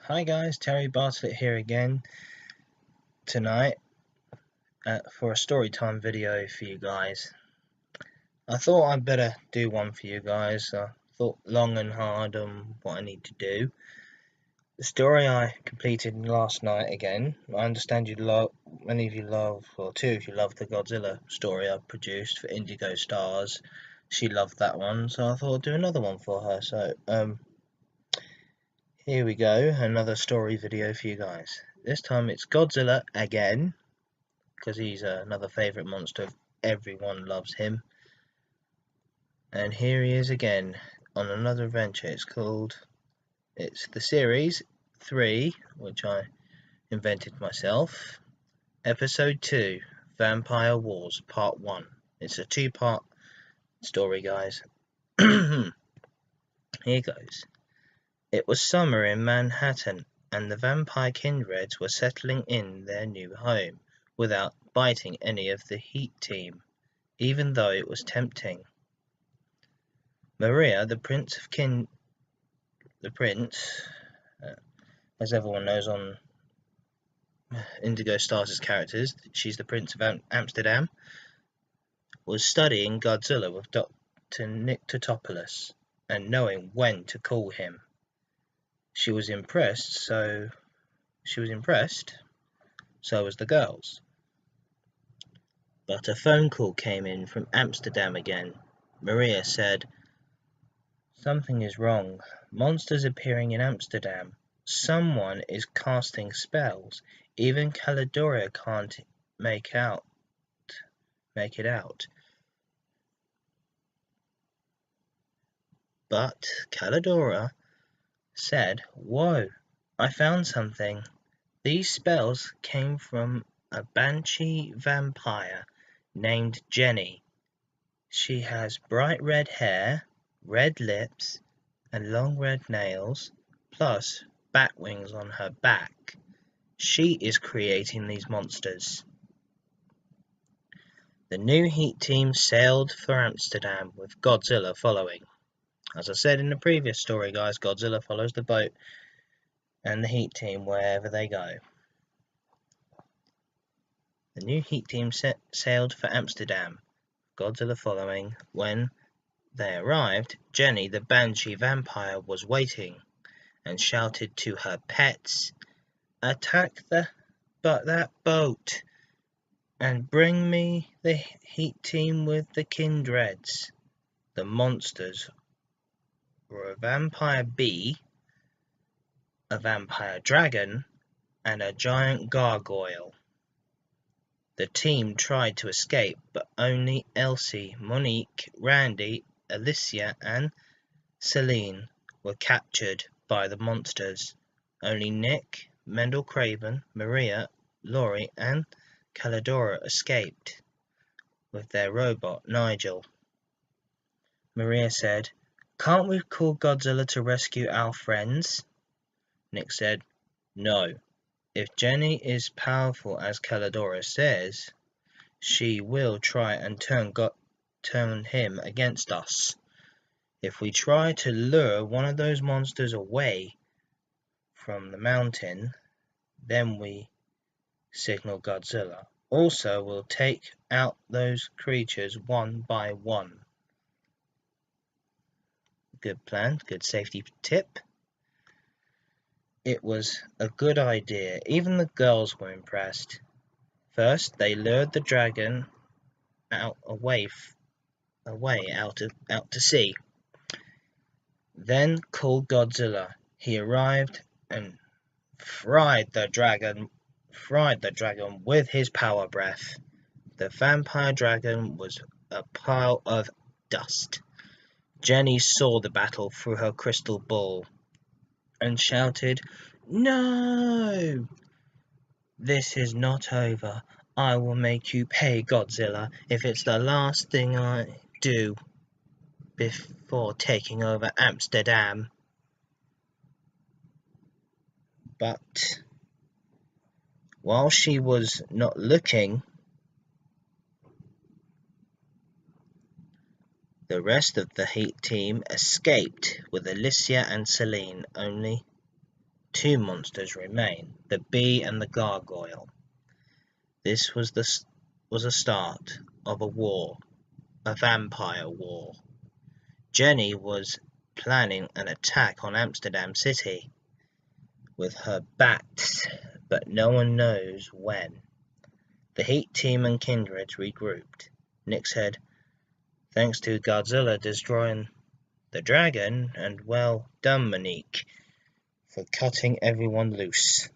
Hi guys, Terry Bartlett here again tonight for a story time video for you guys. I thought I'd better do one for you guys. I thought long and hard on what I need to do. The story I completed last night again. I understand many of you love, or two of you love the Godzilla story I produced for Indigostars. She loved that one, so I thought I'd do another one for her. So here we go, another story video for you guys. This time it's Godzilla again, because he's another favourite monster. Everyone loves him. And here he is again on another adventure. It's the series 3, which I invented myself. Episode 2, Vampire Wars, Part 1. It's a 2-part story, guys. Here goes. It was summer in Manhattan, and the vampire kindreds were settling in their new home without biting any of the Heat team, even though it was tempting. Maria, the prince, as everyone knows on Indigostars' characters, she's the Prince of Amsterdam, was studying Godzilla with Dr. Nictotopoulos and knowing when to call him. She was impressed, so was the girls. But a phone call came in from Amsterdam again. Maria said, "Something is wrong. Monsters appearing in Amsterdam. Someone is casting spells. Even Calidora can't make it out." But Calidora said, "Whoa, I found something. These spells came from a banshee vampire named Jenny. She has bright red hair, red lips, and long red nails, plus bat wings on her back. She is creating these monsters." The new Heat team sailed for Amsterdam with Godzilla following. As I said in the previous story, guys, Godzilla follows the boat and the Heat team wherever they go. The new Heat team sailed for Amsterdam, Godzilla following. When they arrived, Jenny, the banshee vampire, was waiting and shouted to her pets, "Attack that boat and bring me the Heat team with the kindreds." The monsters were a vampire bee, a vampire dragon, and a giant gargoyle. The team tried to escape, but only Elsie, Monique, Randy, Alicia, and Celine were captured by the monsters. Only Nick, Mendel Craven, Maria, Laurie, and Calidora escaped with their robot, Nigel. Maria said, "Can't we call Godzilla to rescue our friends?" Nick said, "No. If Jenny is powerful as Calidora says, she will try and turn him against us. If we try to lure one of those monsters away from the mountain, then we signal Godzilla. Also, we'll take out those creatures one by one." Good plan, good safety tip. It was a good idea. Even the girls were impressed. First, they lured the dragon out out to sea. Then called Godzilla. He arrived and fried the dragon with his power breath. The vampire dragon was a pile of dust. Jenny saw the battle through her crystal ball and shouted, "No! This is not over. I will make you pay, Godzilla, if it's the last thing I do before taking over Amsterdam." But while she was not looking, the rest of the Heat team escaped with Alicia and Celine. Only two monsters remain, the bee and the gargoyle. This was a start of a war, a vampire war. Jenny was planning an attack on Amsterdam City with her bats, but no one knows when. The Heat Team and Kindred regrouped. Nick said, "Thanks to Godzilla destroying the dragon, and well done, Monique, for cutting everyone loose.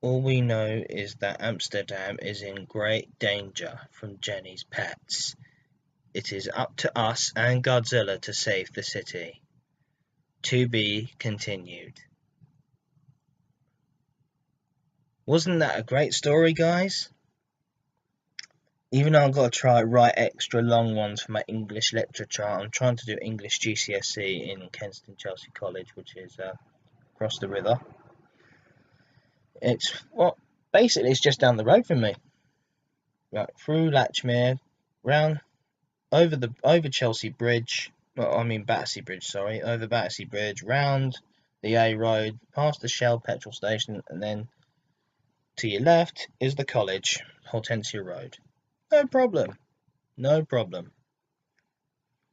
All we know is that Amsterdam is in great danger from Jenny's pets. It is up to us and Godzilla to save the city. To be continued." Wasn't that a great story, guys? Even though I've got to try write extra long ones for my English literature, I'm trying to do English GCSE in Kensington Chelsea College, which is across the river. It's basically it's just down the road from me. Right, through Latchmere, round over Chelsea Bridge. Well, I mean Battersea Bridge, sorry, over Battersea Bridge, round the A Road, past the Shell petrol station, and then to your left is the college, Hortensia Road. No problem. No problem.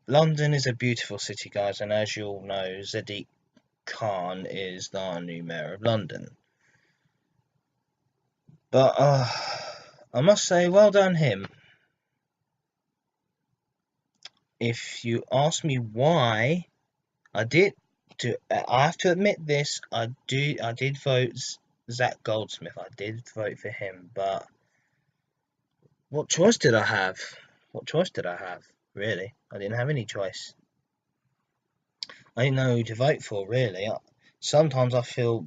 London is a beautiful city, guys, and as you all know, Sadiq Khan is the new mayor of London. But I must say, well done him. If you ask me why, I have to admit this, I did vote Zach Goldsmith. I did vote for him, but what choice did I have? What choice did I have? Really, I didn't have any choice. I didn't know who to vote for, really. Sometimes I feel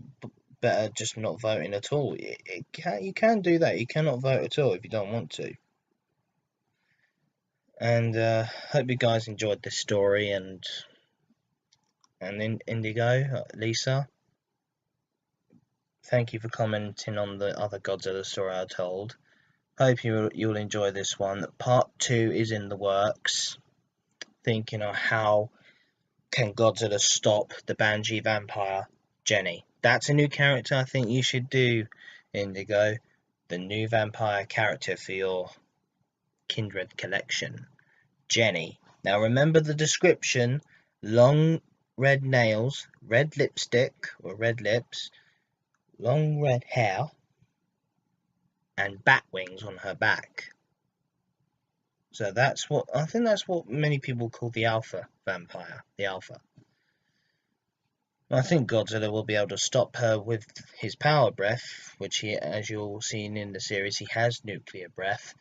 better just not voting at all. You can do that. You cannot vote at all if you don't want to. And hope you guys enjoyed this story, and Indigo, Lisa, thank you for commenting on the other Godzilla story I told. Hope you'll enjoy this one. Part 2 is in the works. Thinking of how can Godzilla stop the Banshee vampire, Jenny. That's a new character I think you should do, Indigo. The new vampire character for your Kindred collection, Jenny. Now remember the description: long red nails, red lipstick or red lips, long red hair, and bat wings on her back. So I think that's what many people call the alpha vampire, the alpha. I think Godzilla will be able to stop her with his power breath, which as you'll see in the series, he has nuclear breath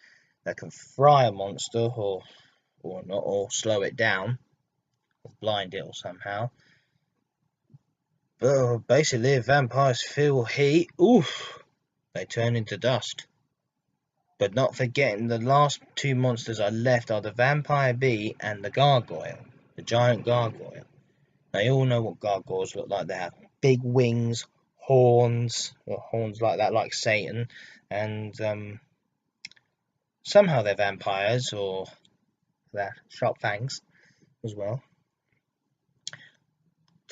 that can fry a monster or not, or slow it down, or blind it or somehow. But basically, if vampires feel heat, they turn into dust. But not forgetting the last two monsters I left are the vampire bee and the gargoyle, the giant gargoyle. Now you all know what gargoyles look like. They have big wings, horns, or horns like that, like Satan, and somehow they're vampires, or they're sharp fangs as well.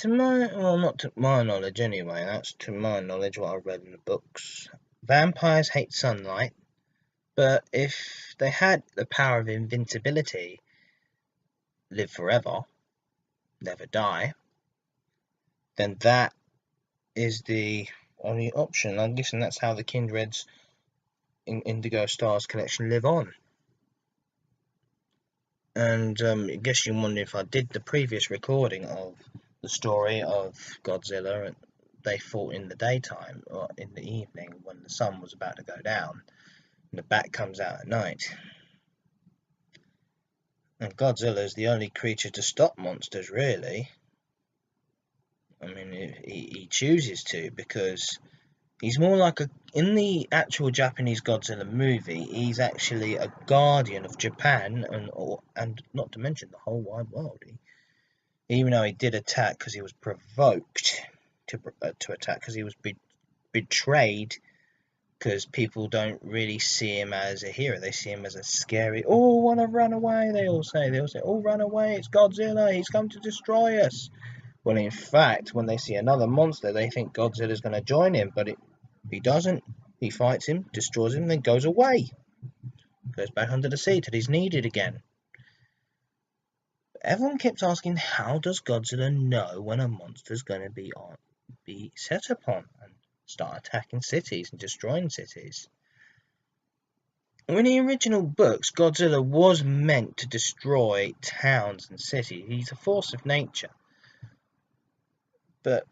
Not to my knowledge anyway, that's to my knowledge what I've read in the books. Vampires hate sunlight, but if they had the power of invincibility, live forever, never die, then that is the only option. I'm guessing that's how the Kindreds in Indigostars collection live on. And I guess you wonder if I did the previous recording of the story of Godzilla, and they fought in the daytime or in the evening when the sun was about to go down, and the bat comes out at night. And Godzilla is the only creature to stop monsters, really. I mean, he chooses to, because he's more like in the actual Japanese Godzilla movie, he's actually a guardian of Japan and not to mention the whole wide world. Even though he did attack because he was provoked to attack, because he was betrayed, because people don't really see him as a hero. They see him as a scary, want to run away, they all say, oh, run away, it's Godzilla, he's come to destroy us. Well, in fact, when they see another monster, they think Godzilla's going to join him, but he doesn't. He fights him, destroys him, then goes away. Goes back under the sea till he's needed again. Everyone keeps asking, how does Godzilla know when a monster's going to be set upon and start attacking cities and destroying cities? In the original books, Godzilla was meant to destroy towns and cities. He's a force of nature. But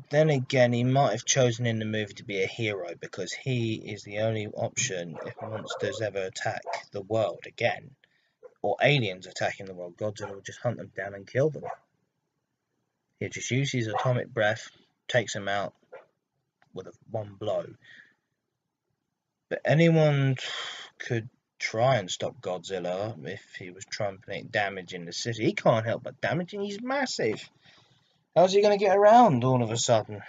then again, he might have chosen in the movie to be a hero because he is the only option if monsters ever attack the world again. Or aliens attacking the world. Godzilla will just hunt them down and kill them. He'll just use his atomic breath, takes them out with one blow. But anyone could try and stop Godzilla if he was trying to make damage in the city. He can't help but damaging. He's massive. How's he going to get around all of a sudden?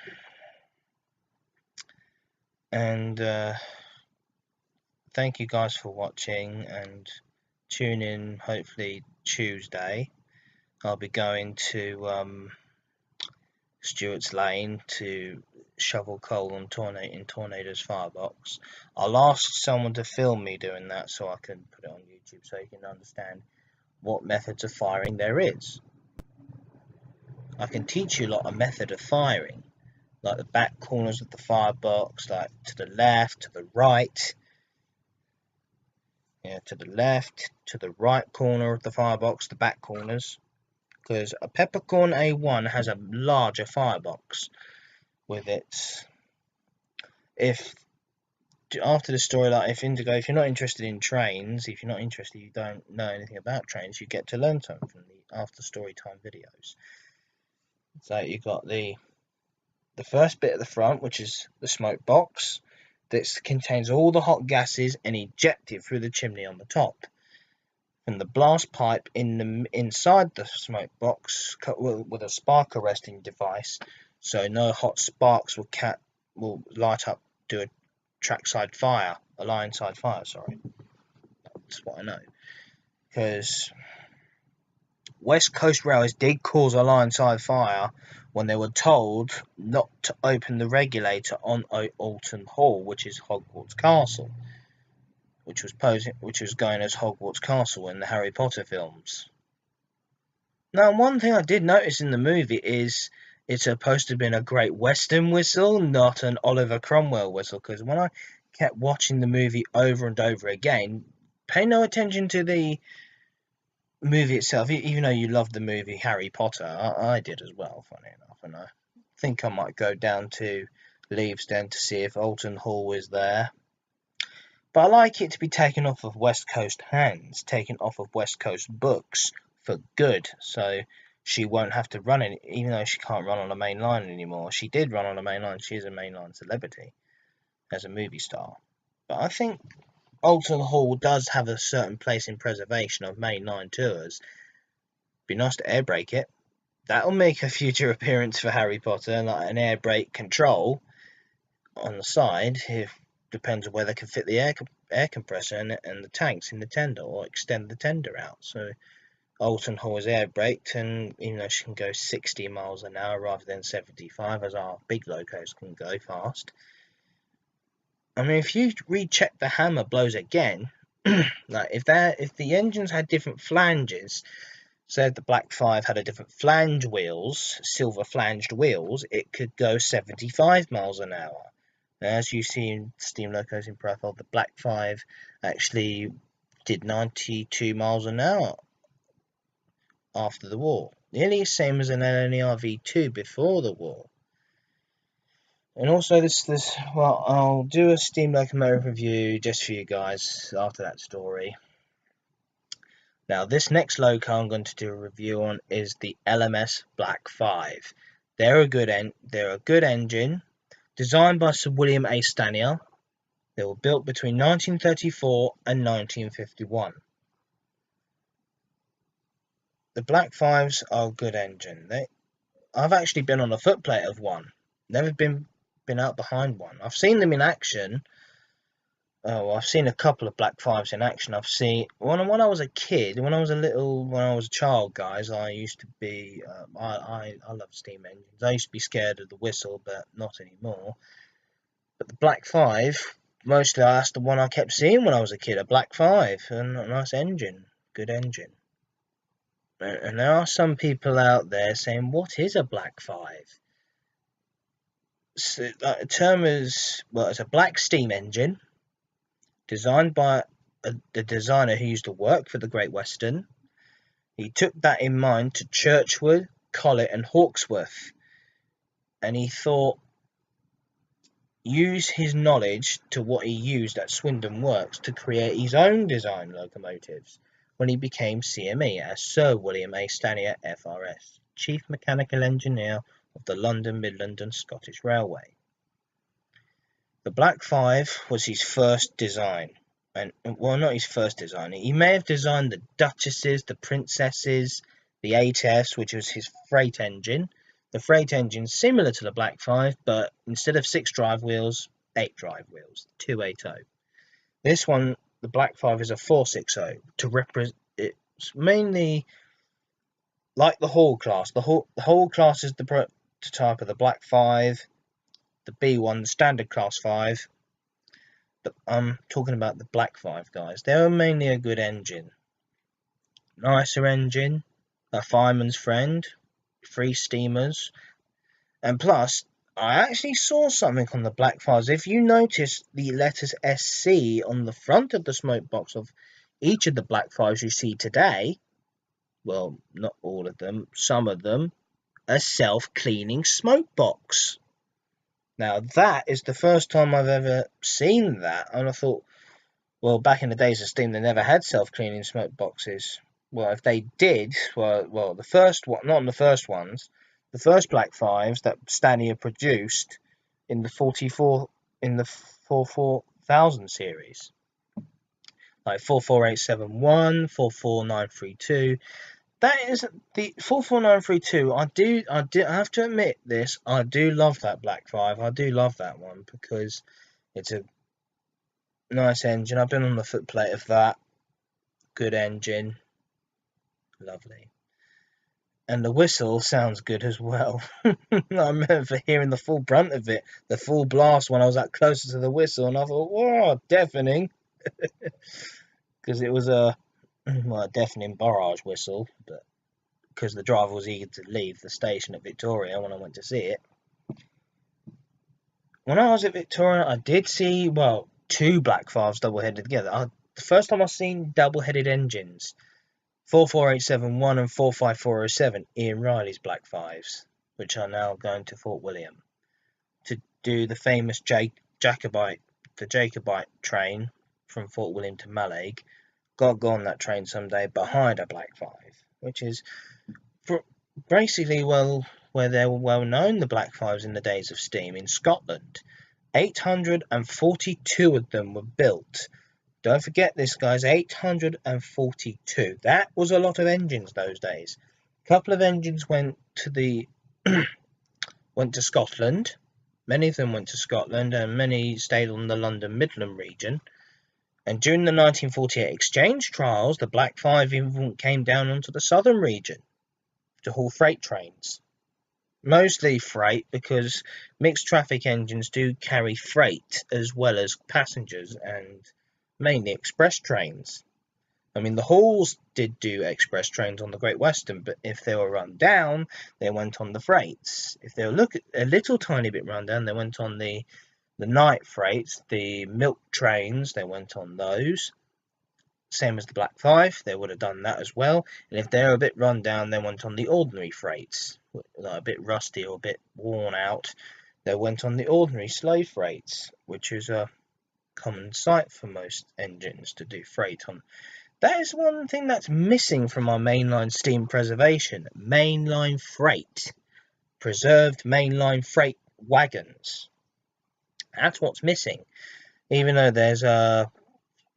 And thank you guys for watching, and tune in hopefully Tuesday. I'll be going to Stewart's Lane to shovel coal in Tornado's firebox. I'll ask someone to film me doing that so I can put it on YouTube so you can understand what methods of firing there is. I can teach you a lot of method of firing, like the back corners of the firebox, like to the left, to the right. Yeah, to the left, to the right corner of the firebox, the back corners. Because a Peppercorn A1 has a larger firebox with its. If after the story, like if Indigo, if you're not interested in trains, if you're not interested, you don't know anything about trains, you get to learn something from the after story time videos. So you got the first bit at the front, which is the smoke box, that contains all the hot gases and ejected through the chimney on the top. And the blast pipe inside the smoke box with a spark arresting device, so no hot sparks will light up, do a trackside fire, a line side fire. Sorry, that's what I know. Because West Coast Railways did cause a line side fire when they were told not to open the regulator on Alton Hall, which is Hogwarts Castle. Which was going as Hogwarts Castle in the Harry Potter films. Now, one thing I did notice in the movie is it's supposed to have been a Great Western whistle, not an Oliver Cromwell whistle. Because when I kept watching the movie over and over again, pay no attention to the movie itself. Even though you love the movie Harry Potter, I did as well, funny enough. And I think I might go down to Leavesden to see if Alton Hall is there. But I like it to be taken off of West Coast hands, taken off of West Coast books for good, so she won't have to run it, even though she can't run on a main line anymore. She did run on a main line. She is a mainline celebrity as a movie star. But I think Alton Hall does have a certain place in preservation of mainline tours. Be nice to air brake it. That'll make a future appearance for Harry Potter, like an air brake control on the side, if depends on whether they can fit the air compressor and the tanks in the tender, or extend the tender out. So Alton Hall is air braked, and even though she can go 60 miles an hour rather than 75, as our big locos can go fast. I mean, if you recheck the hammer blows again, like if the engines had different flanges, say if the Black 5 had a different flange wheels, silver flanged wheels, it could go 75 miles an hour. As you see in steam locos in profile, the Black 5 actually did 92 miles an hour after the war. Nearly the same as an LNER V2 before the war. And also well, I'll do a steam locomotive review just for you guys after that story. Now, this next loco I'm going to do a review on is the LMS Black 5. They're a good engine. Designed by Sir William A. Stanier, they were built between 1934 and 1951. The Black 5s are a good engine. I've actually been on a footplate of one. Never been out behind one. I've seen them in action. Oh, I've seen a couple of Black Fives in action. I've seen when I was a kid, when I was a child, guys. I used to be, I love steam engines. I used to be scared of the whistle, but not anymore. But the Black Five, mostly that's the one I kept seeing when I was a kid. A Black Five, and a nice engine, good engine. And there are some people out there saying, "What is a Black Five?" So, the term is, well, it's a black steam engine designed by the designer who used to work for the Great Western. He took that in mind to Churchwood, Collet, and Hawksworth, and he thought, use his knowledge to what he used at Swindon Works to create his own design locomotives when he became CME as Sir William A. Stannyer FRS, Chief Mechanical Engineer of the London, Midland and Scottish Railway. The Black Five was his first design, and well, not his first design. He may have designed the Duchesses, the Princesses, the 8S, which was his freight engine. The freight engine similar to the Black Five, but instead of 6 drive wheels, 8 drive wheels, 280. This one, the Black Five, is a 460 to represent. It's mainly like the Hall class. The Hall class is the prototype of the Black Five. The B1, the standard class 5, but I'm talking about the Black 5, guys. They're mainly a good engine. Nicer engine, a fireman's friend, 3 steamers, and plus, I actually saw something on the Black 5s. If you notice the letters SC on the front of the smoke box of each of the Black 5s you see today, well, not all of them, some of them, a self-cleaning smoke box. Now, that is the first time I've ever seen that, and I thought, well, back in the days of steam, they never had self-cleaning smoke boxes. Well, if they did, well, the first one, not on the first ones, the first Black Fives that Stannyer produced in the 44,000 series, like 44871, 44932. That is the 44932. I have to admit this. I do love that Black Five. I do love that one because it's a nice engine. I've been on the footplate of that. Good engine. Lovely. And the whistle sounds good as well. I remember hearing the full brunt of it, the full blast when I was that closer to the whistle, and I thought, whoa, deafening. Because it was a deafening barrage whistle, but because the driver was eager to leave the station at Victoria when I went to see it. When I was at Victoria, I did see, well, 2 Black Fives double-headed together. The first time I've seen double-headed engines, 44871 and 45407, Ian Riley's Black Fives, which are now going to Fort William to do the famous Jacobite train from Fort William to Mallaig. Got to go on that train someday behind a Black Five, which is basically, well, where they were well known, the Black Fives in the days of steam in Scotland. 842 of them were built. Don't forget this, guys, 842. That was a lot of engines those days. A couple of engines went to went to Scotland. Many of them went to Scotland, and many stayed on the London Midland region. And during the 1948 exchange trials, the Black Five even came down onto the southern region to haul freight trains. Mostly freight, because mixed traffic engines do carry freight as well as passengers, and mainly express trains. I mean, the Halls did do express trains on the Great Western, but if they were run down, they went on the freights. If they were a little tiny bit run down, they went on the night freights, the milk trains, they went on those. Same as the Black Five, they would have done that as well. And if they're a bit run down, they went on the ordinary freights, like a bit rusty or a bit worn out. They went on the ordinary slave freights, which is a common sight for most engines to do freight on. That is one thing that's missing from our mainline steam preservation. Mainline freight. Preserved mainline freight wagons. That's what's missing. Even though there's a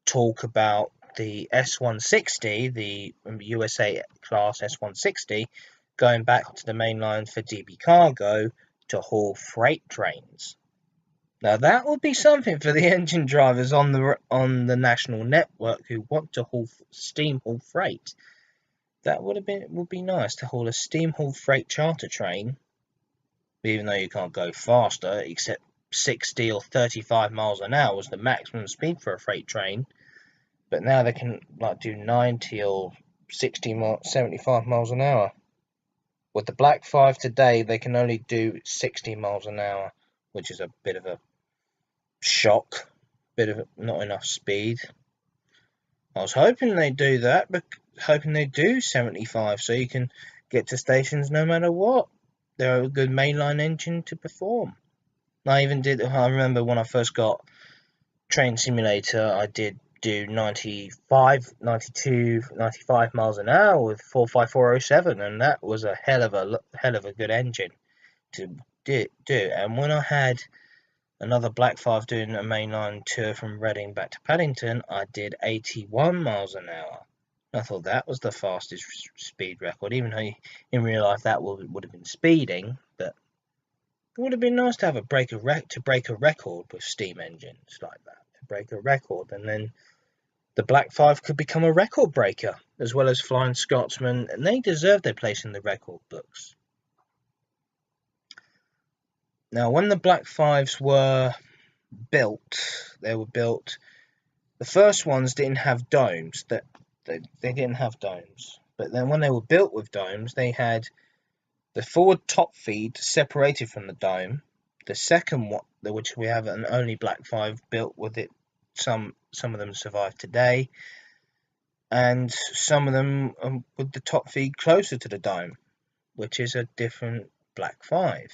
talk about the S160, the USA class S160, going back to the main line for DB cargo to haul freight trains. Now that would be something for the engine drivers on the national network who want to steam haul freight. That would be nice to haul a steam haul freight charter train, even though you can't go faster, except 60 or 35 miles an hour was the maximum speed for a freight train. But now they can do 90 or 75 miles an hour. With the Black 5 today, they can only do 60 miles an hour, which is a bit of a shock, bit of not enough speed. I was hoping they'd do that, but hoping they'd do 75 so you can get to stations no matter what. They're a good mainline engine to perform. I remember when I first got Train Simulator, I did do 95, 92, 95 miles an hour with 45407, and that was a hell of a good engine to do. And when I had another Black 5 doing a mainline tour from Reading back to Paddington, I did 81 miles an hour. I thought that was the fastest speed record, even though in real life that would have been speeding, but it would have been nice to have break a record with steam engines like that, to break a record, and then the Black 5 could become a record breaker, as well as Flying Scotsman, and they deserve their place in the record books. Now, when the Black 5s were built, the first ones didn't have domes. They didn't have domes. But then when they were built with domes, they had the forward top feed separated from the dome. The second one, which we have an only Black 5 built with it, some of them survive today, and some of them with the top feed closer to the dome, which is a different Black 5.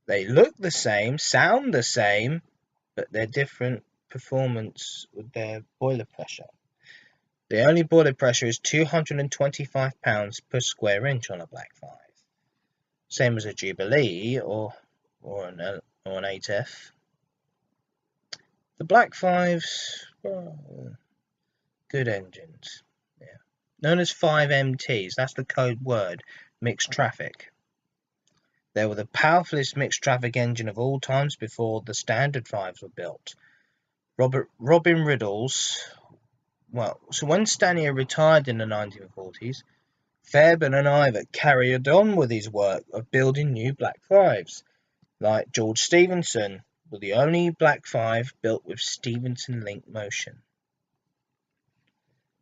They look the same, sound the same, but they're different performance with their boiler pressure. The only boiler pressure is 225 pounds per square inch on a Black 5. Same as a Jubilee or an 8F. The Black 5s, well, good engines. Yeah. Known as 5MTs, that's the code word, mixed traffic. They were the powerfulest mixed traffic engine of all times before the standard 5s were built. Robin Riddles, so when Stanier retired in the 1940s, Fairbairn and Ivett carried on with his work of building new Black 5s, like George Stephenson, was the only Black 5 built with Stephenson link motion.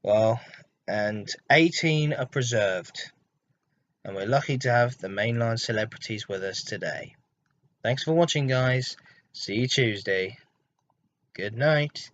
Well, and 18 are preserved, and we're lucky to have the mainline celebrities with us today. Thanks for watching, guys. See you Tuesday. Good night.